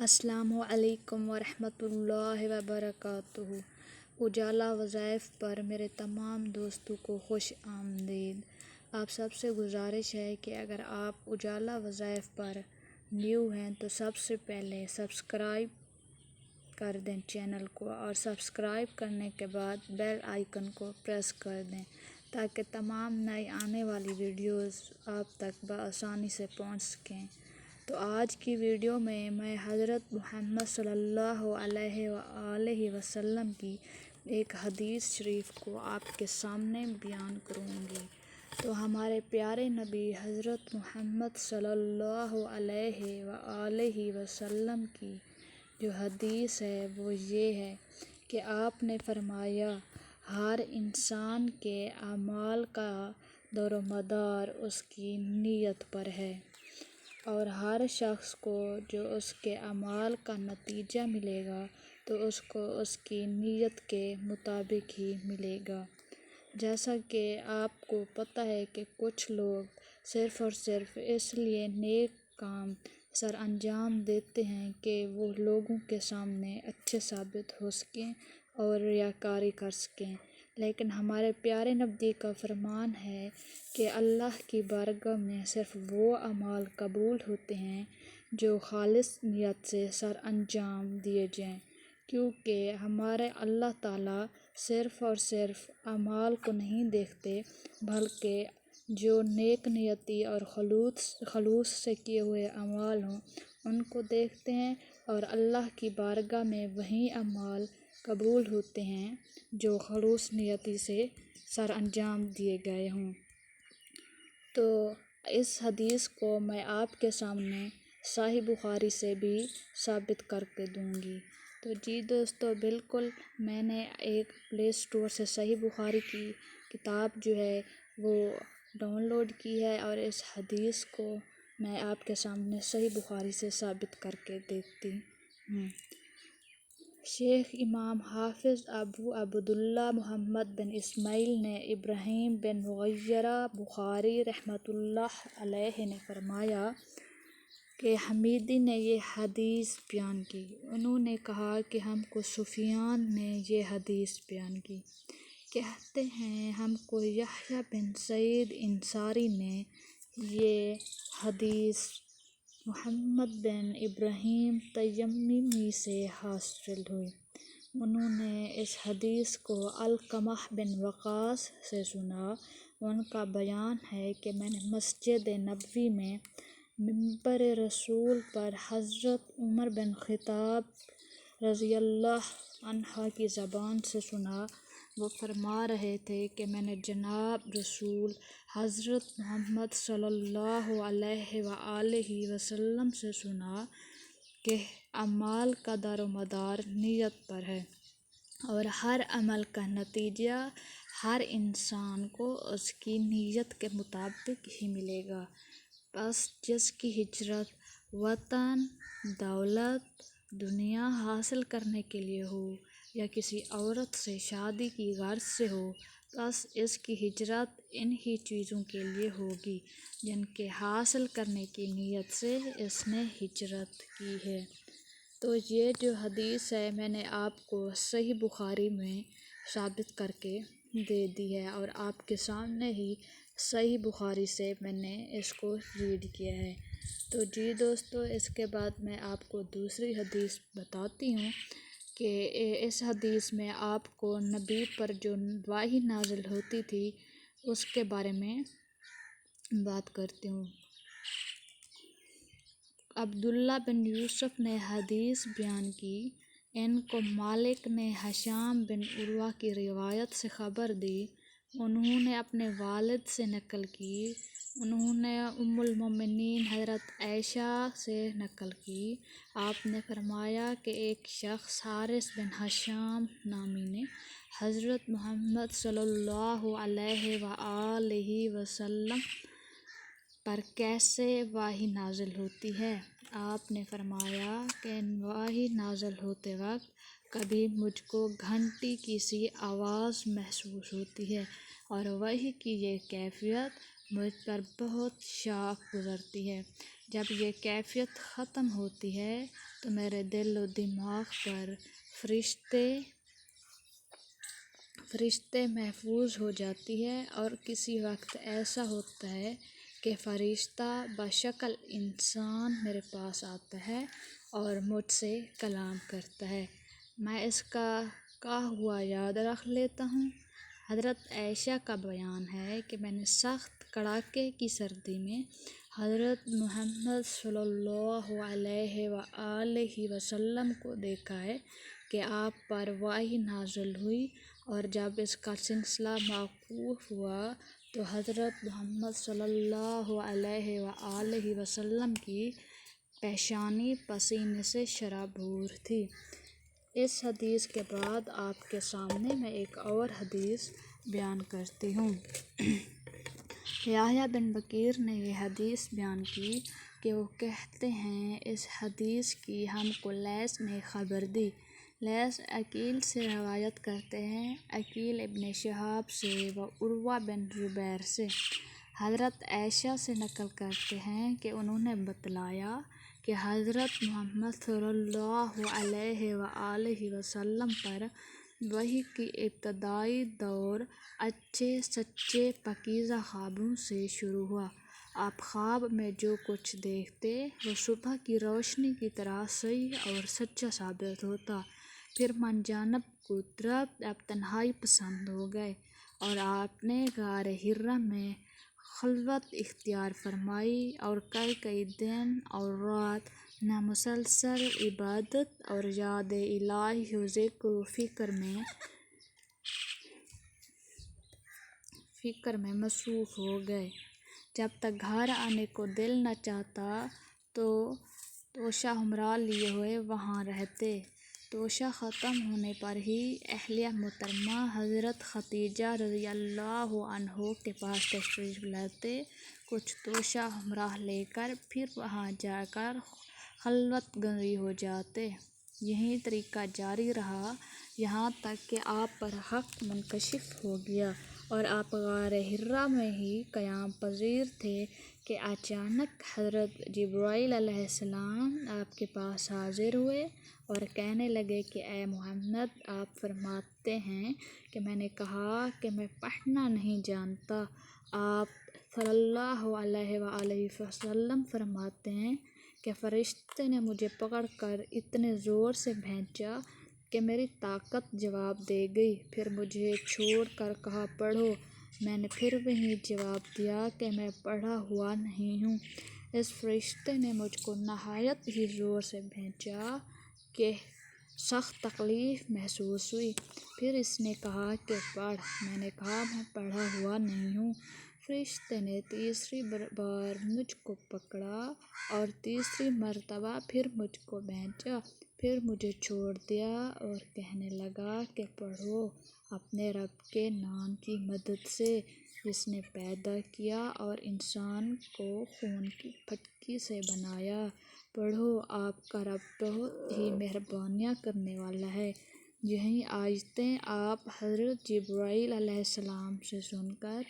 السلام علیکم ورحمۃ اللہ وبرکاتہ۔ اجالا وظائف پر میرے تمام دوستوں کو خوش آمدید۔ آپ سب سے گزارش ہے کہ اگر آپ اجالا وظائف پر نیو ہیں تو سب سے پہلے سبسکرائب کر دیں چینل کو، اور سبسکرائب کرنے کے بعد بیل آئیکن کو پریس کر دیں تاکہ تمام نئی آنے والی ویڈیوز آپ تک بآسانی سے پہنچ سکیں۔ تو آج کی ویڈیو میں حضرت محمد صلی اللہ علیہ وآلہ وسلم کی ایک حدیث شریف کو آپ کے سامنے بیان کروں گی۔ تو ہمارے پیارے نبی حضرت محمد صلی اللہ علیہ وآلہ وسلم کی جو حدیث ہے وہ یہ ہے کہ آپ نے فرمایا، ہر انسان کے اعمال کا دار و مدار اس کی نیت پر ہے، اور ہر شخص کو جو اس کے اعمال کا نتیجہ ملے گا تو اس کو اس کی نیت کے مطابق ہی ملے گا۔ جیسا کہ آپ کو پتہ ہے کہ کچھ لوگ صرف اور صرف اس لیے نیک کام سر انجام دیتے ہیں کہ وہ لوگوں کے سامنے اچھے ثابت ہو سکیں اور ریاکاری کر سکیں، لیکن ہمارے پیارے نبی کا فرمان ہے کہ اللہ کی بارگاہ میں صرف وہ اعمال قبول ہوتے ہیں جو خالص نیت سے سر انجام دیے جائیں، کیونکہ ہمارے اللہ تعالیٰ صرف اور صرف اعمال کو نہیں دیکھتے بلکہ جو نیک نیتی اور خلوص سے کیے ہوئے اعمال ہوں ان کو دیکھتے ہیں، اور اللہ کی بارگاہ میں وہی اعمال قبول ہوتے ہیں جو خلوص نیتی سے سر انجام دیے گئے ہوں۔ تو اس حدیث کو میں آپ کے سامنے صحیح بخاری سے بھی ثابت کر کے دوں گی۔ تو جی دوستو، بالکل میں نے ایک پلے اسٹور سے صحیح بخاری کی کتاب جو ہے وہ ڈاؤن لوڈ کی ہے، اور اس حدیث کو میں آپ کے سامنے صحیح بخاری سے ثابت کر کے دیتی ہوں۔ شیخ امام حافظ ابو عبداللہ محمد بن اسماعیل نے ابراہیم بن مغیرہ بخاری رحمۃ اللہ علیہ نے فرمایا کہ حمیدی نے یہ حدیث بیان کی۔ انہوں نے کہا کہ ہم کو سفیان نے یہ حدیث بیان کی۔ کہتے ہیں ہم کو یحییٰ بن سعید انصاری نے یہ حدیث محمد بن ابراہیم تیمی سے حاصل ہوئی۔ انہوں نے اس حدیث کو علقمہ بن وقاص سے سنا۔ ان کا بیان ہے کہ میں نے مسجد نبوی میں منبر رسول پر حضرت عمر بن خطاب رضی اللہ عنہ کی زبان سے سنا۔ وہ فرما رہے تھے کہ میں نے جناب رسول حضرت محمد صلی اللہ علیہ وآلہ وسلم سے سنا کہ اعمال کا دار و مدار نیت پر ہے، اور ہر عمل کا نتیجہ ہر انسان کو اس کی نیت کے مطابق ہی ملے گا۔ بس جس کی ہجرت وطن، دولت، دنیا حاصل کرنے کے لیے ہو یا کسی عورت سے شادی کی غرض سے ہو، بس اس کی ہجرت ان ہی چیزوں کے لیے ہوگی جن کے حاصل کرنے کی نیت سے اس نے ہجرت کی ہے۔ تو یہ جو حدیث ہے میں نے آپ کو صحیح بخاری میں ثابت کر کے دے دی ہے، اور آپ کے سامنے ہی صحیح بخاری سے میں نے اس کو ریڈ کیا ہے۔ تو جی دوستو، اس کے بعد میں آپ کو دوسری حدیث بتاتی ہوں کہ اس حدیث میں آپ کو نبی پر جو وحی نازل ہوتی تھی اس کے بارے میں بات کرتی ہوں۔ عبداللہ بن یوسف نے حدیث بیان کی۔ ان کو مالک نے ہشام بن عروہ کی روایت سے خبر دی۔ انہوں نے اپنے والد سے نقل کی۔ انہوں نے ام المومنین حضرت عائشہ سے نقل کی۔ آپ نے فرمایا کہ ایک شخص حارث بن ہشام نامی نے حضرت محمد صلی اللہ علیہ وآلہ وسلم پر کیسے وحی نازل ہوتی ہے؟ آپ نے فرمایا کہ وحی نازل ہوتے وقت کبھی مجھ کو گھنٹی کی سی آواز محسوس ہوتی ہے، اور وحی کی یہ کیفیت مجھ پر بہت شوق گزرتی ہے۔ جب یہ کیفیت ختم ہوتی ہے تو میرے دل و دماغ پر فرشتے محفوظ ہو جاتی ہے، اور کسی وقت ایسا ہوتا ہے کہ فرشتہ بشکل انسان میرے پاس آتا ہے اور مجھ سے کلام کرتا ہے۔ میں اس کا کہا ہوا یاد رکھ لیتا ہوں۔ حضرت عائشہ کا بیان ہے کہ میں نے سخت کڑاکے کی سردی میں حضرت محمد صلی اللہ علیہ وآلہ وسلم کو دیکھا ہے کہ آپ پر وحی نازل ہوئی، اور جب اس کا سلسلہ موقوف ہوا تو حضرت محمد صلی اللہ علیہ وآلہ وسلم کی پیشانی پسینے سے شرابور تھی۔ اس حدیث کے بعد آپ کے سامنے میں ایک اور حدیث بیان کرتی ہوں۔ یحییٰ بن بکیر نے یہ حدیث بیان کی کہ وہ کہتے ہیں، اس حدیث کی ہم کو لیث نے خبر دی۔ لیث عقیل سے روایت کرتے ہیں، عقیل ابن شہاب سے و عروہ بن زبیر سے۔ حضرت عائشہ سے نقل کرتے ہیں کہ انہوں نے بتلایا کہ حضرت محمد صلی اللہ علیہ وآلہ وسلم پر وحی کی ابتدائی دور اچھے سچے پاکیزہ خوابوں سے شروع ہوا۔ آپ خواب میں جو کچھ دیکھتے وہ صبح کی روشنی کی طرح صحیح اور سچا ثابت ہوتا۔ پھر من جانب قدرت اب تنہائی پسند ہو گئے، اور آپ نے غار حرا میں خلوت اختیار فرمائی، اور کئی دن اور رات مسلسل عبادت اور یاد الہی و ذکر و فکر میں مصروف ہو گئے۔ جب تک گھر آنے کو دل نہ چاہتا تو توشہ ہمراہ لیے ہوئے وہاں رہتے۔ توشہ ختم ہونے پر ہی اہلیہ محترمہ حضرت خدیجہ رضی اللہ عنہا کے پاس تشریف لاتے، کچھ توشہ ہمراہ لے کر پھر وہاں جا کر خلوت گزیر ہو جاتے۔ یہی طریقہ جاری رہا یہاں تک کہ آپ پر حق منکشف ہو گیا اور آپ غار حرا میں ہی قیام پذیر تھے کہ اچانک حضرت جبرائیل علیہ السلام آپ کے پاس حاضر ہوئے اور کہنے لگے کہ اے محمد، آپ فرماتے ہیں کہ میں نے کہا کہ میں پڑھنا نہیں جانتا۔ آپ صلی اللہ علیہ وآلہ وسلم فرماتے ہیں کہ فرشتے نے مجھے پکڑ کر اتنے زور سے بھینچا کہ میری طاقت جواب دے گئی، پھر مجھے چھوڑ کر کہا پڑھو۔ میں نے پھر وہی جواب دیا کہ میں پڑھا ہوا نہیں ہوں۔ اس فرشتے نے مجھ کو نہایت ہی زور سے بھینچا کہ سخت تکلیف محسوس ہوئی۔ پھر اس نے کہا کہ پڑھ۔ میں نے کہا میں پڑھا ہوا نہیں ہوں۔ فرشتے نے تیسری بار مجھ کو پکڑا اور تیسری مرتبہ پھر مجھ کو بھینچا، پھر مجھے چھوڑ دیا اور کہنے لگا کہ پڑھو اپنے رب کے نام کی مدد سے جس نے پیدا کیا اور انسان کو خون کی پھٹکی سے بنایا۔ پڑھو آپ کا رب بہت ہی مہربانیاں کرنے والا ہے۔ یہی آیتیں آپ حضرت جبرائیل علیہ السلام سے سن کر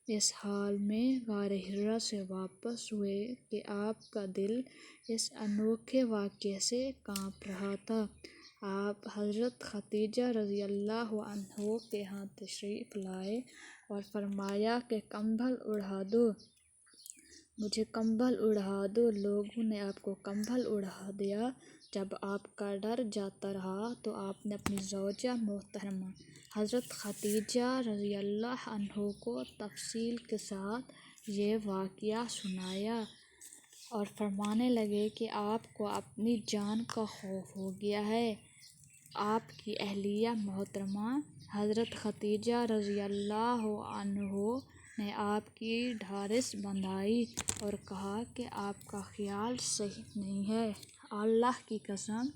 اس حال میں غار حرا سے واپس ہوئے کہ آپ کا دل اس انوکھے واقعے سے کانپ رہا تھا۔ آپ حضرت خدیجہ رضی اللہ عنہا کے ہاں تشریف لائے اور فرمایا کہ کمبل اڑا دو، مجھے کمبل اڑا دو۔ لوگوں نے آپ کو کمبل اڑا دیا۔ جب آپ کا ڈر جاتا رہا تو آپ نے اپنی زوجہ محترمہ حضرت خدیجہ رضی اللہ عنہا کو تفصیل کے ساتھ یہ واقعہ سنایا اور فرمانے لگے کہ آپ کو اپنی جان کا خوف ہو گیا ہے۔ آپ کی اہلیہ محترمہ حضرت خدیجہ رضی اللہ عنہا نے آپ کی ڈھارس بندھائی اور کہا کہ آپ کا خیال صحیح نہیں ہے، اللہ کی قسم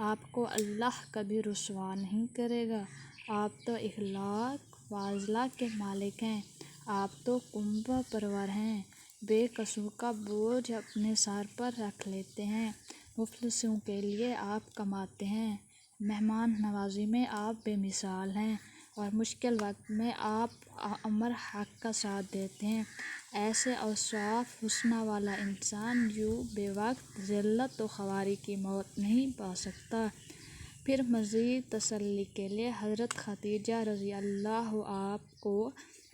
آپ کو اللہ کبھی رسوا نہیں کرے گا۔ آپ تو اخلاق فاضلہ کے مالک ہیں، آپ تو کنبہ پرور ہیں، بے کسوں کا بوجھ اپنے سر پر رکھ لیتے ہیں، مفلسوں کے لیے آپ کماتے ہیں، مہمان نوازی میں آپ بے مثال ہیں، اور مشکل وقت میں آپ امر حق کا ساتھ دیتے ہیں۔ ایسے اوصاف حسنہ والا انسان جو بے وقت ذلت و خواری کی موت نہیں پا سکتا۔ پھر مزید تسلی کے لیے حضرت خدیجہ رضی اللہ آپ کو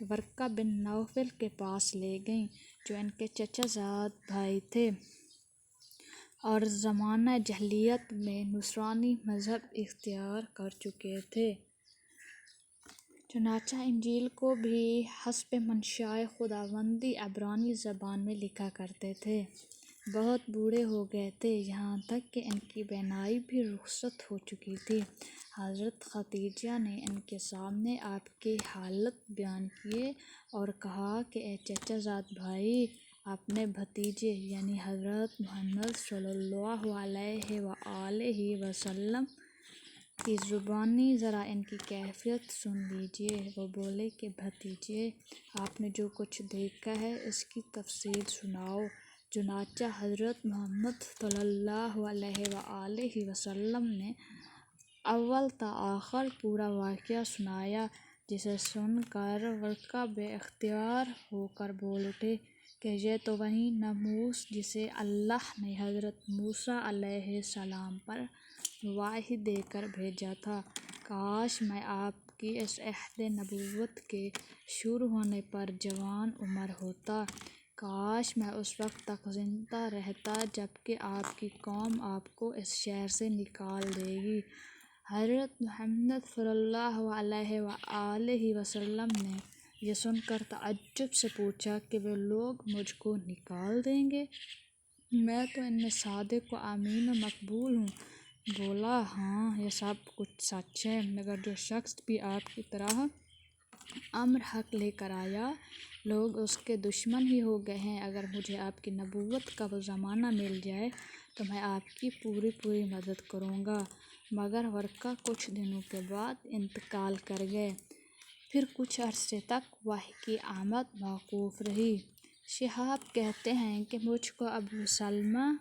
ورقہ بن نوفل کے پاس لے گئیں، جو ان کے چچا زاد بھائی تھے اور زمانہ جاہلیت میں نصرانی مذہب اختیار کر چکے تھے۔ چنانچہ انجیل کو بھی حسب منشائے خداوندی عبرانی زبان میں لکھا کرتے تھے۔ بہت بوڑھے ہو گئے تھے، یہاں تک کہ ان کی بینائی بھی رخصت ہو چکی تھی۔ حضرت خدیجہ نے ان کے سامنے آپ کی حالت بیان کی اور کہا کہ اے چچا زاد بھائی، اپنے بھتیجے یعنی حضرت محمد صلی اللہ علیہ وآلہ وسلم کی زبانی ذرا ان کی کیفیت سن لیجیے۔ وہ بولے کہ بھتیجے، آپ نے جو کچھ دیکھا ہے اس کی تفصیل سناؤ۔ چنانچہ حضرت محمد صلی اللہ علیہ وآلہ وسلم نے اول تا آخر پورا واقعہ سنایا، جسے سن کر ورقہ بے اختیار ہو کر بول اٹھے کہ یہ تو وہی ناموس جسے اللہ نے حضرت موسیٰ علیہ السلام پر وحی دے کر بھیجا تھا۔ کاش میں آپ کی اس عہد نبوت کے شروع ہونے پر جوان عمر ہوتا، کاش میں اس وقت تک زندہ رہتا جبکہ آپ کی قوم آپ کو اس شہر سے نکال دے گی۔ حضرت محمد صلی اللہ علیہ وآلہ وسلم نے یہ سن کر تعجب سے پوچھا کہ وہ لوگ مجھ کو نکال دیں گے؟ میں تو ان میں صادق و امین و مقبول ہوں۔ بولا، ہاں یہ سب کچھ سچ ہے، مگر جو شخص بھی آپ کی طرح امر حق لے کر آیا، لوگ اس کے دشمن ہی ہو گئے ہیں۔ اگر مجھے آپ کی نبوت کا وہ زمانہ مل جائے تو میں آپ کی پوری مدد کروں گا۔ مگر ورقہ کچھ دنوں کے بعد انتقال کر گئے۔ پھر کچھ عرصے تک وحی کی آمد موقوف رہی۔ شہاب کہتے ہیں کہ مجھ کو ابو سلمہ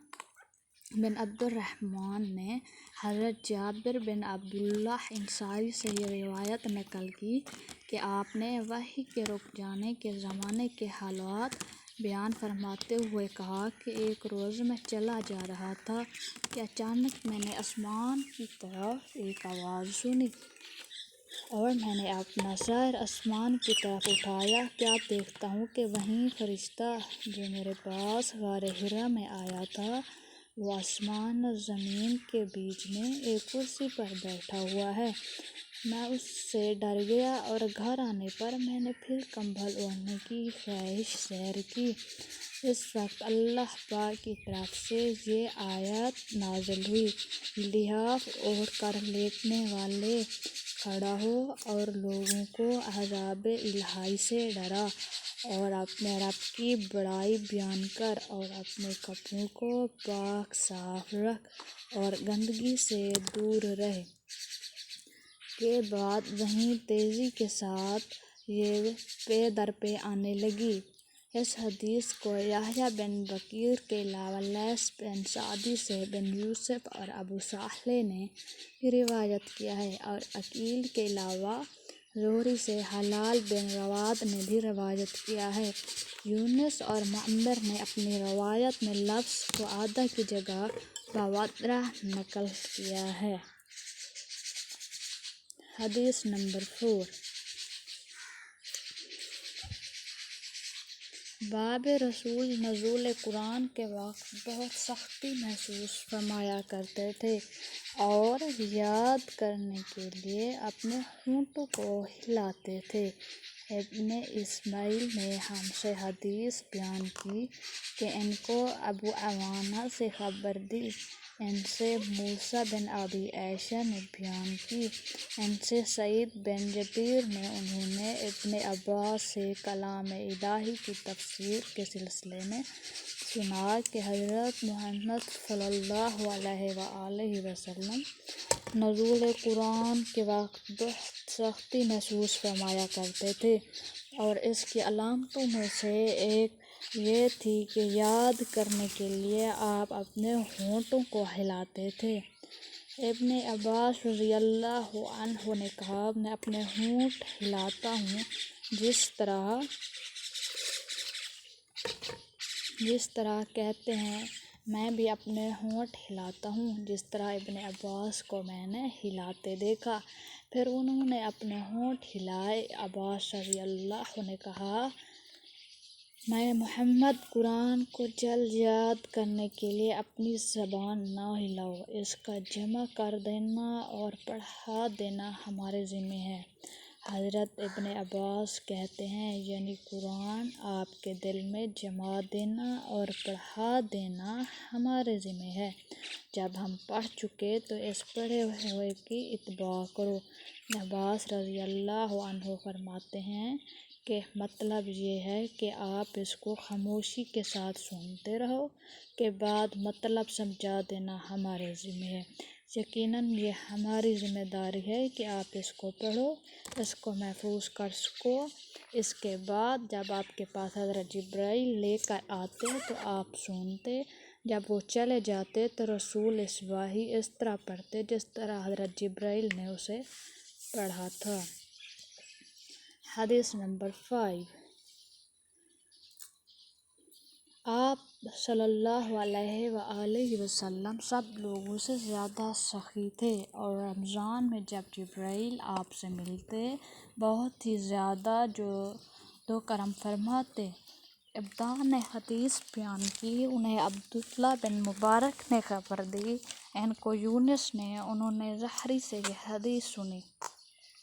بن عبد الرحمن نے حضرت جابر بن عبداللہ انصاری سے یہ روایت نقل کی کہ آپ نے وحی کے رک جانے کے زمانے کے حالات بیان فرماتے ہوئے کہا کہ ایک روز میں چلا جا رہا تھا کہ اچانک میں نے آسمان کی طرف ایک آواز سنی اور میں نے اپنا سر آسمان کی طرف اٹھایا، کیا دیکھتا ہوں کہ وہیں فرشتہ جو میرے پاس غار حرا میں آیا تھا، وہ آسمان اور زمین کے بیچ میں ایک کرسی پر بیٹھا ہوا ہے۔ میں اس سے ڈر گیا اور گھر آنے پر میں نے پھر کمبل اوڑھنے کی خواہش ظاہر کی۔ اس وقت اللہ پاک کی طرف سے یہ آیت نازل ہوئی، لحاف اوڑھ کر لیٹنے والے کھڑا ہو اور لوگوں کو عذاب الہی سے ڈرا اور اپنے رب کی بڑائی بیان کر اور اپنے کپڑوں کو پاک صاف رکھ اور گندگی سے دور رہ۔ کے بعد وحی تیزی کے ساتھ یہ پے در پے آنے لگی۔ اس حدیث کو یحییٰ بن بکیر کے علاوہ لیث بن سعد سے بن یوسف اور ابو صالح نے بھی روایت کیا ہے اور عقیل کے علاوہ زہری سے حلال بن رواد نے بھی روایت کیا ہے۔ یونس اور معمر نے اپنی روایت میں لفظ وعدہ کی جگہ وعدہ نقل کیا ہے۔ حدیث نمبر 4۔ باب رسول نزول قرآن کے وقت بہت سختی محسوس فرمایا کرتے تھے اور یاد کرنے کے لیے اپنے ہونٹوں کو ہلاتے تھے۔ ابن اسماعیل نے ہم سے حدیث بیان کی کہ ان کو ابو عوانہ سے خبر دی، ان سے موسیٰ بن ابی عائشہ نے بیان کی، ان سے سعید بن جبیر نے، انہوں نے ابن عباس سے کلام الہی کی تفسیر کے سلسلے میں سنا کہ حضرت محمد صلی اللہ علیہ وآلہ وسلم نزول قرآن کے وقت بہت سختی محسوس فرمایا کرتے تھے اور اس کی علامتوں میں سے ایک یہ تھی کہ یاد کرنے کے لیے آپ اپنے ہونٹوں کو ہلاتے تھے۔ ابن عباس رضی اللہ عنہ نے کہا، میں اپنے ہونٹ ہلاتا ہوں جس طرح جس طرح کہتے ہیں میں بھی اپنے ہونٹ ہلاتا ہوں، جس طرح ابن عباس کو میں نے ہلاتے دیکھا۔ پھر انہوں نے اپنے ہونٹ ہلائے۔ عباس رضی اللہ نے کہا، میں محمد قرآن کو جلد یاد کرنے کے لیے اپنی زبان نہ ہلاؤ، اس کا جمع کر دینا اور پڑھا دینا ہمارے ذمہ ہے۔ حضرت ابن عباس کہتے ہیں، یعنی قرآن آپ کے دل میں جما دینا اور پڑھا دینا ہمارے ذمہ ہے۔ جب ہم پڑھ چکے تو اس پڑھے ہوئے کی اتباع کرو۔ عباس رضی اللہ عنہ فرماتے ہیں کہ مطلب یہ ہے کہ آپ اس کو خاموشی کے ساتھ سنتے رہو، کے بعد مطلب سمجھا دینا ہمارے ذمہ ہے۔ یقیناً یہ ہماری ذمہ داری ہے کہ آپ اس کو پڑھو، اس کو محفوظ کر سکو۔ اس کے بعد جب آپ کے پاس حضرت جبرائیل لے کر آتے تو آپ سنتے، جب وہ چلے جاتے تو رسول اس وحی اس طرح پڑھتے جس طرح حضرت جبرائیل نے اسے پڑھا تھا۔ حدیث نمبر 5۔ آپ صلی اللہ علیہ وآلہ وسلم سب لوگوں سے زیادہ سخی تھے، اور رمضان میں جب جبرائیل آپ سے ملتے بہت ہی زیادہ جو کرم فرماتے۔ ابدا نے حدیث بیان کی، انہیں عبداللہ بن مبارک نے خبر دی، ان کو یونس نے، انہوں نے زہری سے یہ حدیث سنی،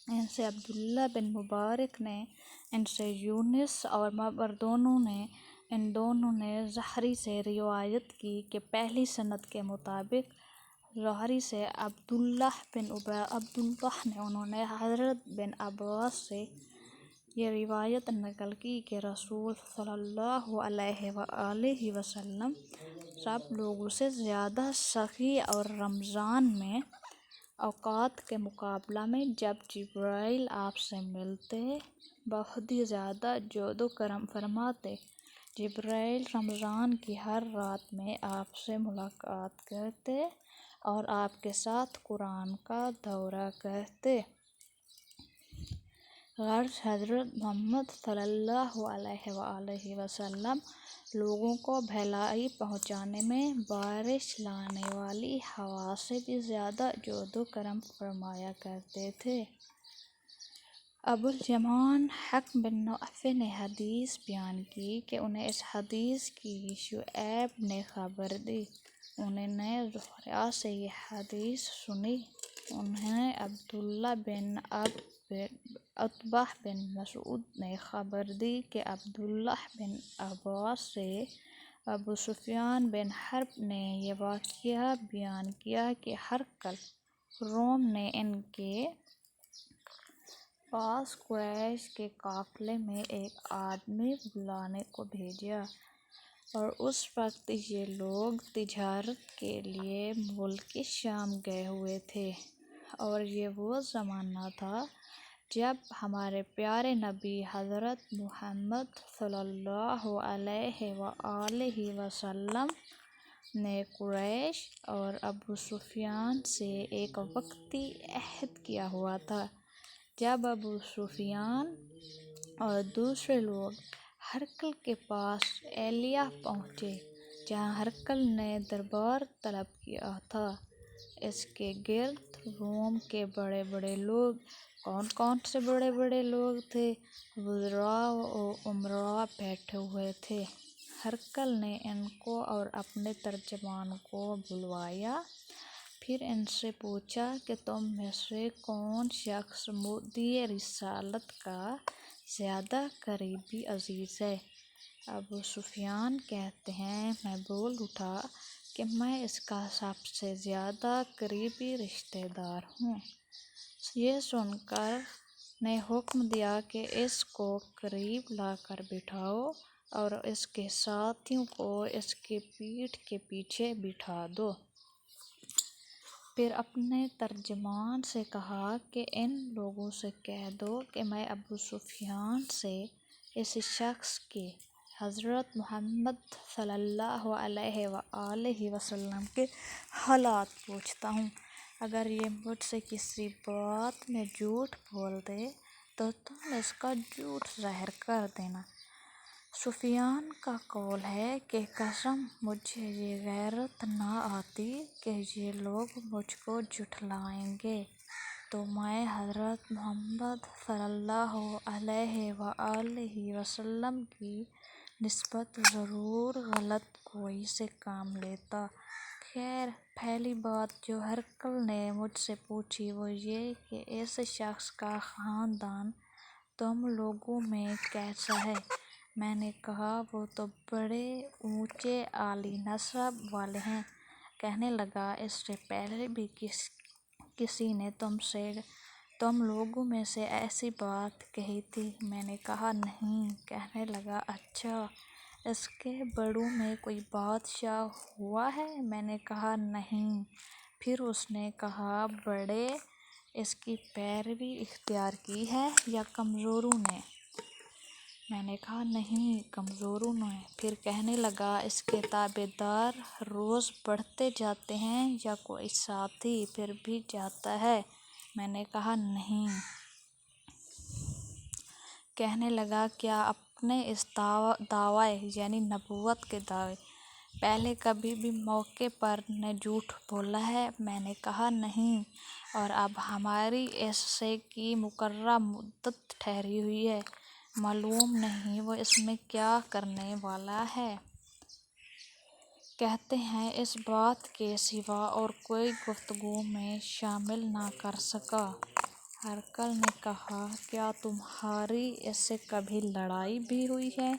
ان سے عبداللہ بن مبارک نے، ان سے یونس اور معمر دونوں نے، ان دونوں نے زہری سے روایت کی کہ پہلی سند کے مطابق زہری سے عبداللہ نے، انہوں نے حضرت بن عباس سے یہ روایت نقل کی کہ رسول صلی اللہ علیہ وآلہ وسلم سب لوگوں سے زیادہ سخی، اور رمضان میں اوقات کے مقابلہ میں جب جبرائیل آپ سے ملتے بہت ہی زیادہ جود و کرم فرماتے۔ جبرائیل رمضان کی ہر رات میں آپ سے ملاقات کرتے اور آپ کے ساتھ قرآن کا دورہ کرتے۔ غرض حضرت محمد صلی اللہ علیہ وآلہ وسلم لوگوں کو بھلائی پہنچانے میں بارش لانے والی ہوا سے بھی زیادہ جود و کرم فرمایا کرتے تھے۔ ابو الیمان حکم بن نافع نے حدیث بیان کی کہ انہیں اس حدیث کی شعیب نے خبر دی، انہوں نے زہرہ سے یہ حدیث سنی، انہیں عبداللہ بن عتبہ بن مسعود نے خبر دی کہ عبداللہ بن عباس سے ابو سفیان بن حرب نے یہ واقعہ بیان کیا کہ ہرقل روم نے ان کے پاس قریش کے قافلے میں ایک آدمی بلانے کو بھیجا، اور اس وقت یہ لوگ تجارت کے لیے ملک شام گئے ہوئے تھے، اور یہ وہ زمانہ تھا جب ہمارے پیارے نبی حضرت محمد صلی اللہ علیہ وآلہ وسلم نے قریش اور ابو سفیان سے ایک وقتی عہد کیا ہوا تھا۔ جب ابو سفیان اور دوسرے لوگ ہرقل کے پاس ایلیہ پہنچے جہاں ہرقل نے دربار طلب کیا تھا، اس کے گرد روم کے بڑے بڑے لوگ، کون سے بڑے بڑے لوگ تھے، وزراء و امراء بیٹھے ہوئے تھے۔ ہرقل نے ان کو اور اپنے ترجمان کو بلوایا، پھر ان سے پوچھا کہ تم میں سے کون شخص مودی رسالت کا زیادہ قریبی عزیز ہے؟ ابو سفیان کہتے ہیں، میں بول اٹھا کہ میں اس کا سب سے زیادہ قریبی رشتہ دار ہوں۔ یہ سن کر نے حکم دیا کہ اس کو قریب لا کر بٹھاؤ اور اس کے ساتھیوں کو اس کی پیٹھ کے پیچھے بٹھا دو۔ پھر اپنے ترجمان سے کہا کہ ان لوگوں سے کہہ دو کہ میں ابو سفیان سے اس شخص کے، حضرت محمد صلی اللہ علیہ وآلہ وسلم کے حالات پوچھتا ہوں، اگر یہ مجھ سے کسی بات میں جھوٹ بول دے تو تم اس کا جھوٹ ظاہر کر دینا، سفیان کا قول ہے کہ قسم مجھے یہ غیرت نہ آتی کہ یہ لوگ مجھ کو جھٹلائیں گے تو میں حضرت محمد صلی اللہ علیہ وآلہ وسلم کی نسبت ضرور غلط کوئی سے کام لیتا۔ خیر پہلی بات جو ہرقل نے مجھ سے پوچھی وہ یہ کہ اس شخص کا خاندان تم لوگوں میں کیسا ہے؟ میں نے کہا وہ تو بڑے اونچے عالی نسب والے ہیں۔ کہنے لگا اس سے پہلے بھی کسی نے تم لوگوں میں سے ایسی بات کہی تھی؟ میں نے کہا نہیں۔ کہنے لگا اچھا اس کے بڑوں میں کوئی بادشاہ ہوا ہے؟ میں نے کہا نہیں۔ پھر اس نے کہا بڑے اس کی پیروی اختیار کی ہے یا کمزوروں نے؟ میں نے کہا نہیں کمزوروں نے۔ پھر کہنے لگا اس کے تابع دار روز بڑھتے جاتے ہیں یا کوئی ساتھی پھر بھی جاتا ہے؟ میں نے کہا نہیں۔ کہنے لگا کیا اپنے اس دعوے یعنی نبوت کے دعوے پہلے کبھی بھی موقع پر نے جھوٹ بولا ہے؟ میں نے کہا نہیں۔ اور اب ہماری اس سے کی مقررہ مدت ٹھہری ہوئی ہے، معلوم نہیں وہ اس میں کیا کرنے والا ہے۔ کہتے ہیں اس بات کے سوا اور کوئی گفتگو میں شامل نہ کر سکا۔ ہرقل نے کہا کیا تمہاری اس سے کبھی لڑائی بھی ہوئی ہے؟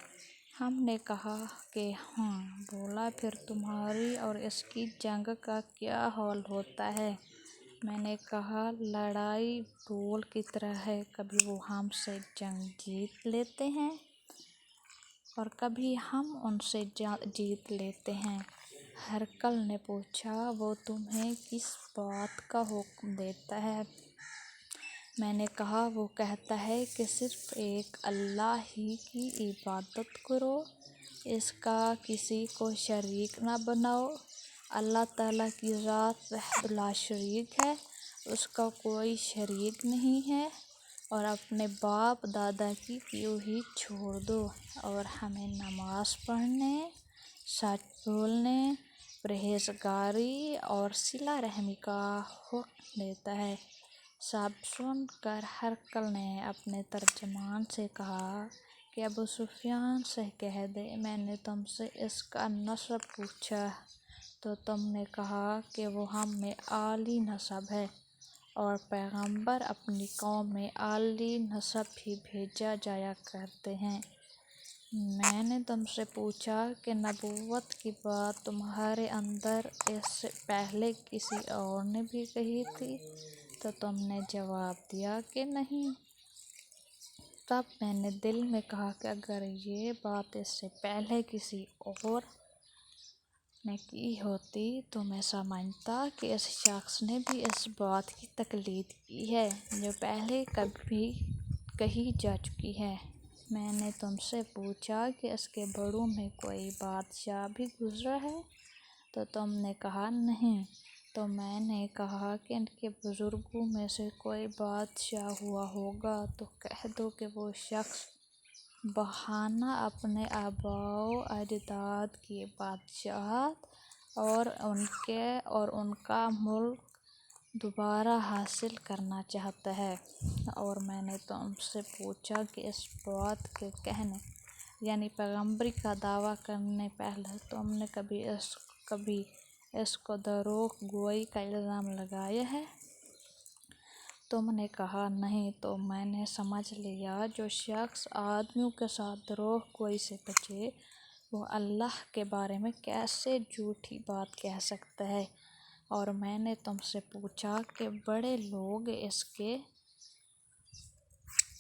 ہم نے کہا کہ ہاں۔ بولا پھر تمہاری اور اس کی جنگ کا کیا حال ہوتا ہے؟ میں نے کہا لڑائی ڈول کی طرح ہے، کبھی وہ ہم سے جنگ جیت لیتے ہیں اور کبھی ہم ان سے جیت لیتے ہیں۔ ہرقل نے پوچھا وہ تمہیں کس بات کا حکم دیتا ہے؟ میں نے کہا وہ کہتا ہے کہ صرف ایک اللہ ہی کی عبادت کرو، اس کا کسی کو شریک نہ بناؤ۔ اللہ تعالیٰ کی ذات وحدہ لا شریک ہے، اس کا کوئی شریک نہیں ہے، اور اپنے باپ دادا کی پیروی چھوڑ دو اور ہمیں نماز پڑھنے، سچ بولنے، پرہیزگاری اور صلہ رحمی کا حکم دیتا ہے۔ سب سن کر ہرقل نے اپنے ترجمان سے کہا کہ ابو سفیان سے کہہ دے میں نے تم سے اس کا نسب پوچھا تو تم نے کہا کہ وہ ہم میں عالی نسب ہے، اور پیغمبر اپنی قوم میں عالی نسب ہی بھیجا جایا کرتے ہیں۔ میں نے تم سے پوچھا کہ نبوت کی بات تمہارے اندر اس سے پہلے کسی اور نے بھی کہی تھی تو تم نے جواب دیا کہ نہیں۔ تب میں نے دل میں کہا کہ اگر یہ بات اس سے پہلے کسی اور نے کی ہوتی تو میں سمجھتا کہ اس شخص نے بھی اس بات کی تقلید کی ہے جو پہلے کبھی کہی جا چکی ہے۔ میں نے تم سے پوچھا کہ اس کے بڑوں میں کوئی بادشاہ بھی گزرا ہے تو تم نے کہا نہیں۔ تو میں نے کہا کہ ان کے بزرگوں میں سے کوئی بادشاہ ہوا ہوگا تو کہہ دو کہ وہ شخص بہانہ اپنے آباء و اجداد کی بادشاہت اور ان کا ملک دوبارہ حاصل کرنا چاہتا ہے۔ اور میں نے تم سے پوچھا کہ اس بات کے کہنے یعنی پیغمبری کا دعویٰ کرنے پہلے تم نے کبھی اس کو دروغ گوئی کا الزام لگایا ہے؟ تم نے کہا نہیں۔ تو میں نے سمجھ لیا جو شخص آدمیوں کے ساتھ دروغ گوئی سے بچے وہ اللہ کے بارے میں کیسے جھوٹی بات کہہ سکتا ہے؟ اور میں نے تم سے پوچھا کہ بڑے لوگ اس کے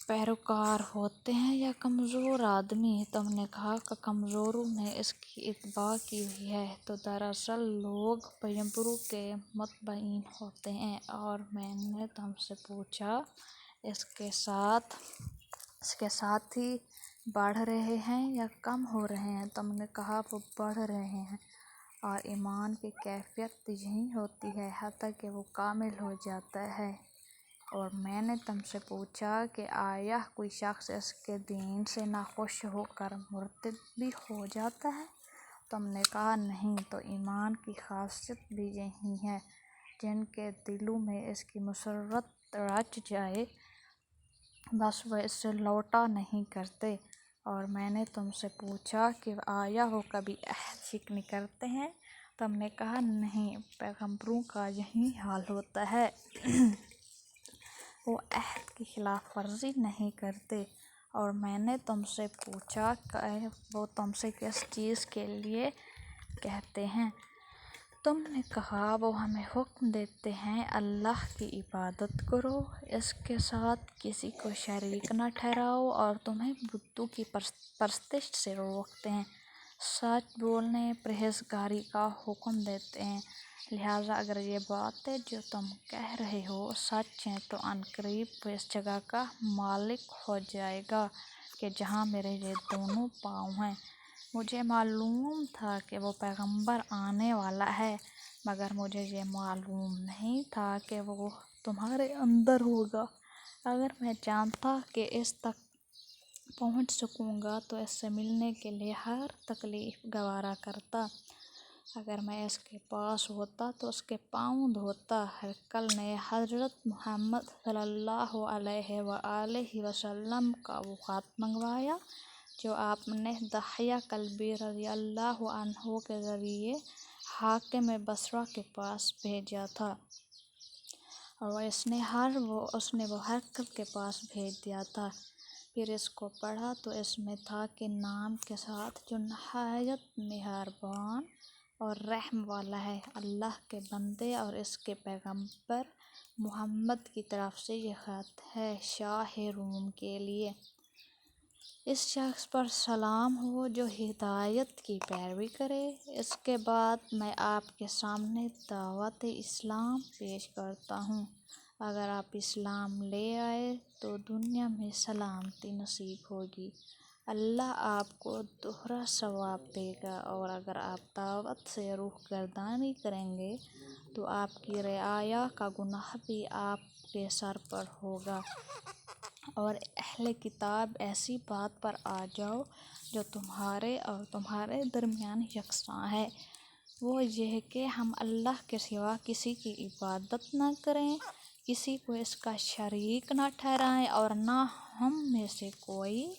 پیروکار ہوتے ہیں یا کمزور آدمی؟ تم نے کہا کہ کمزوروں نے اس کی اتباع کی ہوئی ہے۔ تو دراصل لوگ پیغمبروں کے متبعین ہوتے ہیں۔ اور میں نے تم سے پوچھا اس کے ساتھی بڑھ رہے ہیں یا کم ہو رہے ہیں؟ تم نے کہا وہ بڑھ رہے ہیں، اور ایمان کی کیفیت یہی ہوتی ہے حتیٰ کہ وہ کامل ہو جاتا ہے۔ اور میں نے تم سے پوچھا کہ آیا کوئی شخص اس کے دین سے ناخوش ہو کر مرتد بھی ہو جاتا ہے؟ تم نے کہا نہیں، تو ایمان کی خاصیت بھی یہی ہے، جن کے دلوں میں اس کی مسرت رچ جائے بس وہ اس سے لوٹا نہیں کرتے۔ اور میں نے تم سے پوچھا کہ آیا وہ کبھی عہد شکنی کرتے ہیں؟ تم نے کہا نہیں، پیغمبروں کا یہی حال ہوتا ہے، وہ عہد کی خلاف ورزی نہیں کرتے۔ اور میں نے تم سے پوچھا کہ وہ تم سے کس چیز کے لیے کہتے ہیں؟ تم نے کہا وہ ہمیں حکم دیتے ہیں اللہ کی عبادت کرو، اس کے ساتھ کسی کو شریک نہ ٹھہراؤ، اور تمہیں بتوں کی پرستش سے روکتے ہیں، سچ بولنے پرہیزگاری کا حکم دیتے ہیں۔ لہٰذا اگر یہ باتیں جو تم کہہ رہے ہو سچ ہیں تو عنقریب وہ اس جگہ کا مالک ہو جائے گا کہ جہاں میرے یہ دونوں پاؤں ہیں۔ مجھے معلوم تھا کہ وہ پیغمبر آنے والا ہے، مگر مجھے یہ معلوم نہیں تھا کہ وہ تمہارے اندر ہوگا۔ اگر میں جانتا کہ اس تک پہنچ سکوں گا تو اس سے ملنے کے لیے ہر تکلیف گوارا کرتا۔ اگر میں اس کے پاس ہوتا تو اس کے پاؤں دھوتا۔ ہرقل نے حضرت محمد صلی اللہ علیہ وآلہ وسلم کا وہ خط منگوایا جو آپ نے دحیہ کلبی رضی اللہ عنہ کے ذریعے حاکم بصرہ کے پاس بھیجا تھا، اور اس نے وہ ہرقل کے پاس بھیج دیا تھا۔ پھر اس کو پڑھا تو اس میں تھا کہ نام کے ساتھ جو نہایت مہربان اور رحم والا ہے، اللہ کے بندے اور اس کے پیغمبر محمد کی طرف سے یہ خط ہے شاہ روم کے لیے۔ اس شخص پر سلام ہو جو ہدایت کی پیروی کرے۔ اس کے بعد میں آپ کے سامنے دعوت اسلام پیش کرتا ہوں۔ اگر آپ اسلام لے آئے تو دنیا میں سلامتی نصیب ہوگی، اللہ آپ کو دوہرا ثواب دے گا، اور اگر آپ دعوت سے روح گردانی کریں گے تو آپ کی رعایا کا گناہ بھی آپ کے سر پر ہوگا۔ اور اہل کتاب ایسی بات پر آ جاؤ جو تمہارے اور تمہارے درمیان یکساں ہے، وہ یہ کہ ہم اللہ کے سوا کسی کی عبادت نہ کریں، کسی کو اس کا شریک نہ ٹھہرائیں، اور نہ ہم میں سے کوئی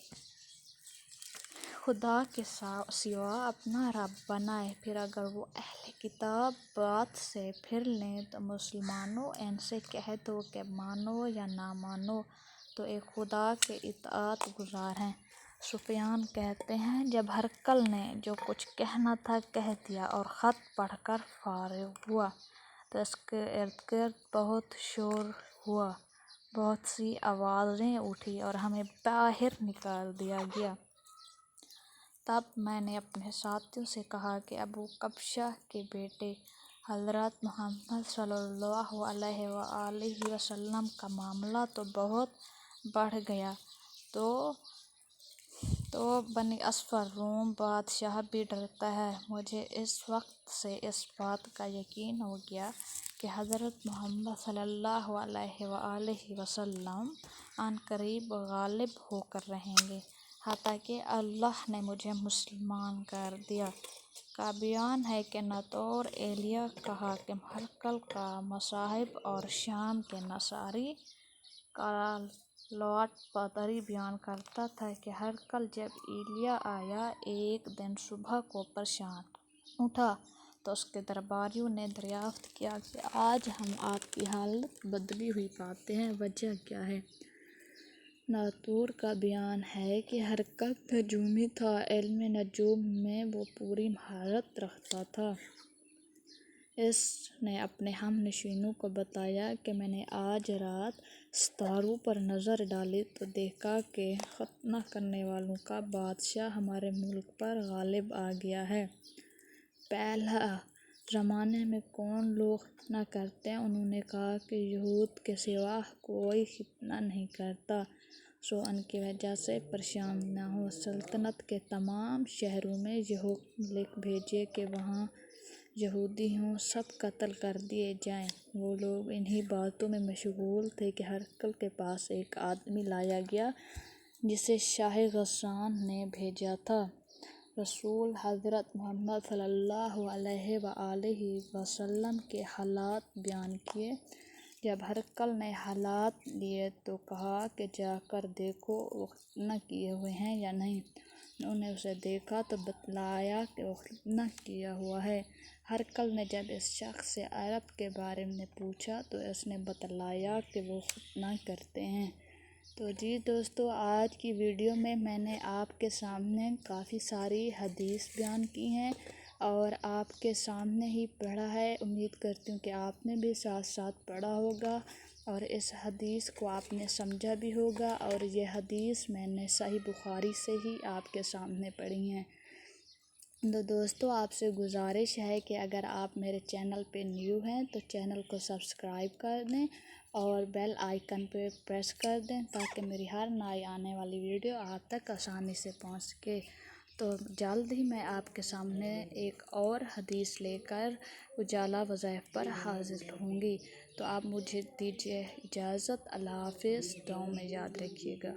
خدا کے سوا اپنا رب بنائے۔ پھر اگر وہ اہل کتاب بات سے پھر لیں تو مسلمانوں ان سے کہہ دو کہ مانو یا نہ مانو تو ایک خدا کے اطاعت گزار ہیں۔ سفیان کہتے ہیں جب ہرقل نے جو کچھ کہنا تھا کہہ دیا اور خط پڑھ کر فارغ ہوا تو اس کے ارد گرد بہت شور ہوا، بہت سی آوازیں اٹھی اور ہمیں باہر نکال دیا گیا۔ تب میں نے اپنے ساتھیوں سے کہا کہ ابو قبشہ کے بیٹے حضرت محمد صلی اللہ علیہ وآلہ وسلم کا معاملہ تو بہت بڑھ گیا، تو بنی اصفر روم بادشاہ بھی ڈرتا ہے۔ مجھے اس وقت سے اس بات کا یقین ہو گیا کہ حضرت محمد صلی اللہ علیہ وآلہ وسلم عنقریب غالب ہو کر رہیں گے، حتیٰ کہ اللہ نے مجھے مسلمان کر دیا۔ کا بیان ہے کہ نطور ایلیہ کا حاکم ہرقل کا مصاحب اور شام کے نصاری کا لواط پادری بیان کرتا تھا کہ ہرقل جب ایلیہ آیا ایک دن صبح کو پریشان اٹھا تو اس کے درباریوں نے دریافت کیا کہ آج ہم آپ کی حالت بدلی ہوئی پاتے ہیں، وجہ کیا ہے؟ ناطور کا بیان ہے کہ ہرقل نجومی تھا، علم نجوم میں وہ پوری مہارت رکھتا تھا۔ اس نے اپنے ہم نشینوں کو بتایا کہ میں نے آج رات ستاروں پر نظر ڈالی تو دیکھا کہ ختنہ کرنے والوں کا بادشاہ ہمارے ملک پر غالب آ گیا ہے۔ پہلا زمانے میں کون لوگ ختنہ کرتے؟ انہوں نے کہا کہ یہود کے سوا کوئی ختنہ نہیں کرتا، سو ان کی وجہ سے پریشان نہ ہو۔ سلطنت کے تمام شہروں میں یہ حکم لکھ بھیجیے کہ وہاں یہودی ہوں سب قتل کر دیے جائیں۔ وہ لوگ انہی باتوں میں مشغول تھے کہ ہرقل کے پاس ایک آدمی لایا گیا جسے شاہ غسان نے بھیجا تھا۔ رسول حضرت محمد صلی اللہ علیہ وآلہ وسلم کے حالات بیان کیے۔ جب ہرقل نے حالات لیے تو کہا کہ جا کر دیکھو وہ ختنہ کیے ہوئے ہیں یا نہیں۔ انہوں نے اسے دیکھا تو بتلایا کہ وہ ختنہ کیا ہوا ہے۔ ہرقل نے جب اس شخص سے عرب کے بارے میں پوچھا تو اس نے بتلایا کہ وہ ختنہ کرتے ہیں۔ تو جی دوستو، آج کی ویڈیو میں نے آپ کے سامنے کافی ساری حدیث بیان کی ہیں اور آپ کے سامنے ہی پڑھا ہے۔ امید کرتی ہوں کہ آپ نے بھی ساتھ ساتھ پڑھا ہوگا اور اس حدیث کو آپ نے سمجھا بھی ہوگا، اور یہ حدیث میں نے صحیح بخاری سے ہی آپ کے سامنے پڑھی ہیں۔ تو دوستو، آپ سے گزارش ہے کہ اگر آپ میرے چینل پہ نیو ہیں تو چینل کو سبسکرائب کر دیں اور بیل آئیکن پہ پریس کر دیں تاکہ میری ہر نئی آنے والی ویڈیو آپ تک آسانی سے پہنچ سکے۔ تو جلد ہی میں آپ کے سامنے ایک اور حدیث لے کر اجالا وظائف پر حاضر ہوں گی۔ تو آپ مجھے دیجیے اجازت۔ اللہ حافظ، دعاؤں میں یاد رکھیے گا۔